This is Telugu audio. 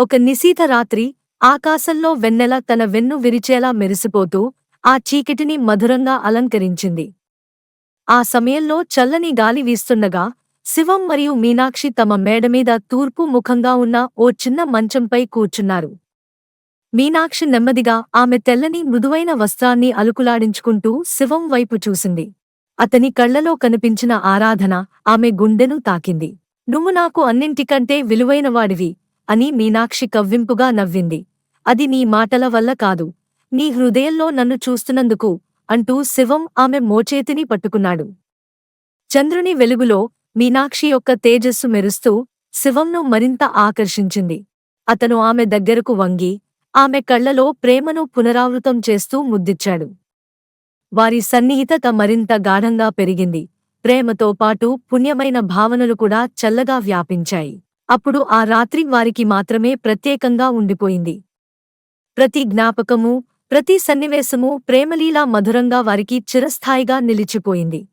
ఒక నిశీథ రాత్రి ఆకాశంలో వెన్నెల తన వెన్ను విరిచేలా మెరిసిపోతూ ఆ చీకటిని మధురంగా అలంకరించింది. ఆ సమయంలో చల్లని గాలి వీస్తుండగా శివం మరియు మీనాక్షి తమ మేడమీద తూర్పు ముఖంగా ఉన్న ఓ చిన్న మంచంపై కూర్చున్నారు. మీనాక్షి నెమ్మదిగా ఆమె తెల్లని మృదువైన వస్త్రాన్ని అలుకులాడించుకుంటూ శివం వైపు చూసింది. అతని కళ్లలో కనిపించిన ఆరాధన ఆమె గుండెను తాకింది. "నువ్వు నాకు అన్నింటికంటే విలువైనవాడివి" అని మీనాక్షి కవ్వింపుగా నవ్వింది. "అది నీ మాటల వల్ల కాదు, నీ హృదయంలో నన్ను చూస్తున్నందుకు" అంటూ శివం ఆమె మోచేతిని పట్టుకున్నాడు. చంద్రుని వెలుగులో మీనాక్షి యొక్క తేజస్సు మెరుస్తూ శివంను మరింత ఆకర్షించింది. అతను ఆమె దగ్గరకు వంగి ఆమె కళ్లలో ప్రేమను పునరావృతం చేస్తూ ముద్దిచ్చాడు. వారి సన్నిహితత మరింత గాఢంగా పెరిగింది. ప్రేమతో పాటు పుణ్యమైన భావనలు కూడా చల్లగా వ్యాపించాయి. అప్పుడు ఆ రాత్రి వారికి మాత్రమే ప్రత్యేకంగా ఉండిపోయింది. ప్రతి జ్ఞాపకమూ, ప్రతి సన్నివేశమూ ప్రేమలీలా మధురంగా వారికి చిరస్థాయిగా నిలిచిపోయింది.